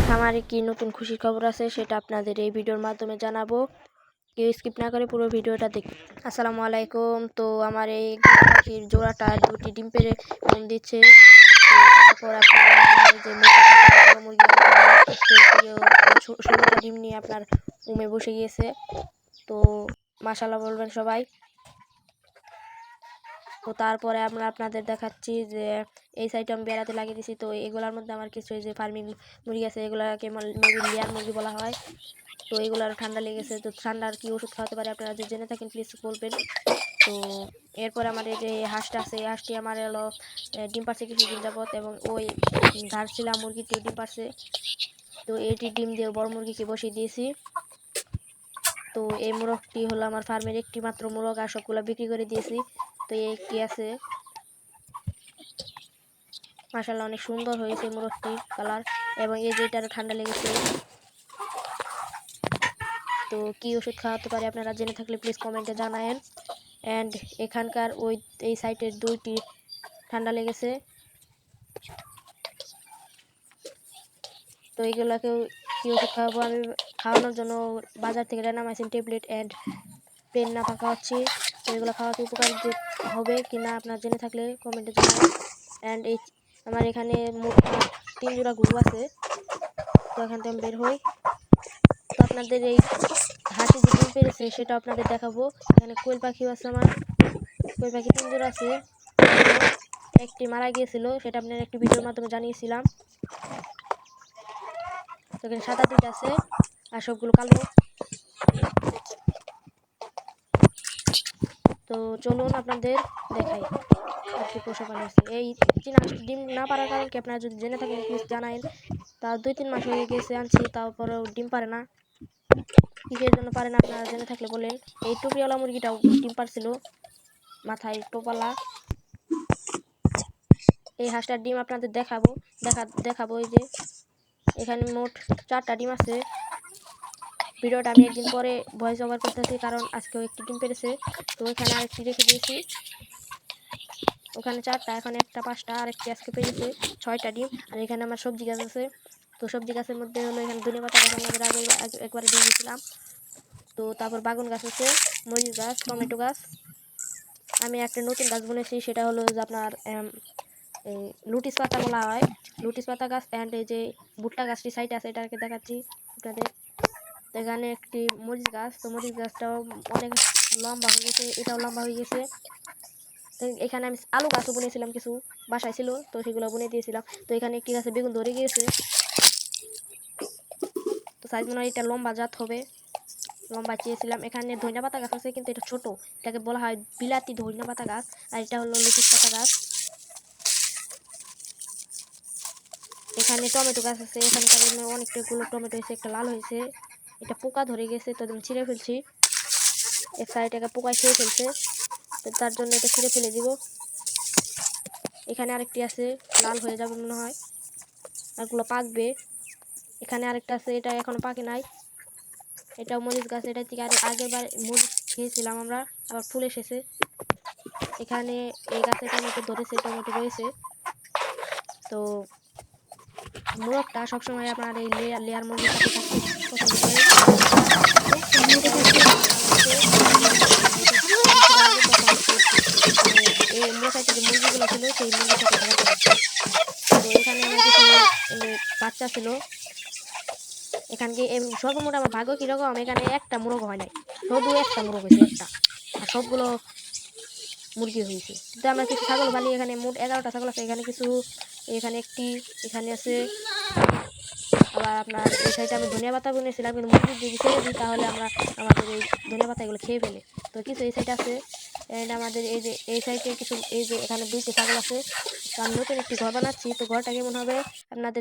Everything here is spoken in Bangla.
খামারে কি নতুন খুশির খবর আছে সেটা আপনাদের এই ভিডিওর মাধ্যমে জানাবো। কেউ স্কিপ না করে পুরো ভিডিওটা দেখুন। আসসালামু আলাইকুম। তো আমার এই পাখির জোড়াটা 2টি ডিম পেড়ে দিচ্ছে। তো তারপর আপনারা যে মুরগি 16টা ডিম নিয়ে আপনার উমে বসে গিয়েছে। তো মাশাআল্লাহ বলবেন সবাই। তো তারপরে আমরা আপনাদের দেখাচ্ছি যে এই সাইডে আমি বেড়াতে লাগিয়ে দিয়েছি। তো এগুলোর মধ্যে আমার কিছু যে ফার্মিং মুরগি আছে, এগুলাকে মেবি লেয়ার মুরগি বলা হয়। তো এগুলার ঠান্ডা লেগেছে, তো ঠান্ডার কি ওষুধ খাওয়াতে পারে আপনারা যদি জেনে থাকেন প্লিজ বলবেন। তো এরপর আমার এই যে হাঁসটা আছে, এই হাঁসটি আমার হলো ডিম পারছে কিছুদিন যাবত, এবং ওই ধারছিলা মুরগিটিও ডিম পারছে। তো এইটি ডিম দিয়ে বড় মুরগিকে বসিয়ে দিয়েছি। তো এই মোরগটি হলো আমার ফার্মের একটি মাত্র মোরগ, আর সবগুলো বিক্রি করে দিয়েছি। তো এই একটি আছে, মাশাআল্লাহ অনেক সুন্দর হয়েছে মোরগটির কালার। এবং এই যে এটারও ঠান্ডা লেগেছে, তো কি ওষুধ খাওয়াতে পারে আপনারা জেনে থাকলে প্লিজ কমেন্টে জানায়েন। অ্যান্ড এখানকার এই সাইটের 2টি ঠান্ডা লেগেছে। তো এইগুলাকেও কি ওষুধ খাওয়াবো, আমি খাওয়ানোর জন্য বাজার থেকে রেনামাইসিন ট্যাবলেট অ্যান্ড পেন না খাওয়াচ্ছি। তো এগুলো খাওয়াতে উপকার হবে কি না আপনারা জেনে থাকলে কমেন্টে জানাবেন। অ্যান্ড এই আমার এখানে মোট 3 জোড়া গরু আছে। তো এখান থেকে আমি বের হই। তো আপনাদের এই হাঁসে যে ডিম পেড়েছে সেটা আপনাদের দেখাবো। এখানে কোয়েল পাখিও আছে, আমার কোয়েল পাখি 3 জোড়া আছে। একটি মারা গিয়েছিল, সেটা আপনার একটি ভিডিওর মাধ্যমে জানিয়েছিলাম। তো এখানে সাদা 2টা আছে আর সবগুলো কালো। তো চলুন আপনাদের দেখাই আর কি পোষা আছে। এই চীনা হাঁসটি ডিম না পারার কারণ কি আপনারা যদি জেনে থাকেন প্লিজ জানাইন। তাও 2-3 মাস হয়ে গেছে আনছি, তারপরেও ডিম পারে না। কিসের জন্য পারে না আপনারা জেনে থাকলে বলেন। এই টুপিওয়ালা মুরগিটাও ডিম পারছিল, মাথায় টোপালা। এই হাঁসটার ডিম আপনাদের দেখাবো। এই যে এখানে মোট 4টা ডিম আছে। ভিডিওটা আমি একদিন পরে ভয়েস ওভার করতেছি, কারণ আজকেও একটি ডিম পেড়েছে। তো এখানে আরেকটি রেখে দিয়েছি। ওখানে 4টা, এখন একটা 5টা, আরেকটি আজকে পেড়েছে 6টা ডিম। আর এখানে আমার সবজি গাছ আছে। তো সবজি গাছের মধ্যে হলো এখানে ধনেপাতা গাছ আমাদের আগে একবারে দিয়ে দিয়েছিলাম। তো তারপর বাগুন গাছ আছে, মরিচ গাছ, টমেটো গাছ। আমি একটা নতুন গাছ বুনেছি, সেটা হলো যে আপনার লুটিস পাতা বলা হয়, লুটিস পাতা গাছ। অ্যান্ড এই যে ভুট্টা গাছটি সাইডে আছে, এটাকে দেখাচ্ছি আপনাদের। এখানে একটি মরিচ গাছ, তো মরিচ গাছটাও অনেক লম্বা হয়ে গেছে, এটাও লম্বা হয়ে গেছে। তো এখানে আমি আলু গাছও বুনেছিলাম, কিছু বাসায় ছিল, তো সেগুলো বুনে দিয়েছিলাম। তো এখানে একটি গাছে বেগুন ধরে গিয়েছে। তো সাইজ মনে হয় এটা লম্বা জাত হবে, লম্বা চেয়েছিলাম। এখানে ধনিয়া পাতা গাছ আছে, কিন্তু এটা ছোট, এটাকে বলা হয় বিলাতি ধনিয়া পাতা গাছ। আর এটা হলো লুটিস পাতা গাছ। এখানে টমেটো গাছ আছে, এখানকার অনেকগুলো টমেটো হয়েছে, একটা লাল হয়েছে, এটা পোকা ধরে গেছে, তো আমি ছিঁড়ে ফেলছি। এক সাইডটাকে পোকায় খেয়ে ফেলছে, তো তার জন্য এটা ছিঁড়ে ফেলে দিব। এখানে আরেকটি আছে, লাল হয়ে যাবে মনে হয়, আরগুলো পাকবে। এখানে আরেকটা আছে, এটা এখনো পাকে নাই, এটাও মরিচ গাছ। এটা থেকে আগের বার মরিচ খেয়েছিলাম আমরা, আবার ফুল এসেছে। এখানে এই গাছে টমেটো ধরেছে, টমেটো রয়েছে। তো মোরগটা সবসময় আপনার এই লেয়ার মুরগির সাথে থাকতে পছন্দ করে। এই মোর সাইডে যে মুরগিগুলো ছিল সেই মুরগির সাথে খেলা করে। তো এখানে আমার কিছু বাচ্চা ছিল। এখানে সর্বমোট আমার ভাগ্য কিরকম, এখানে একটা মোরগ হয় নাই, শুধু একটা মোরগ হয়েছে, একটা, আর সবগুলো মুরগি হয়েছে। তো আমরা কিছু ছাগল পালি, এখানে মোট 11টা ছাগল আছে। এখানে কিছু, এখানে একটি, এখানে আছে। আবার আপনার এই সাইডে আমি ধনিয়া পাতা বুনেছিলাম, কিন্তু মুরগি যদি ছেড়ে দিই তাহলে আমাদের এই ধনিয়া পাতা এগুলো খেয়ে ফেলে। তো কিছু এই সাইডে আছে। আমাদের এই যে এই সাইডে কিছু, এই যে এখানে 2টি ছাগল আছে। তো আমি নতুন একটি ঘর বানাচ্ছি, তো ঘরটা কেমন হবে আপনাদের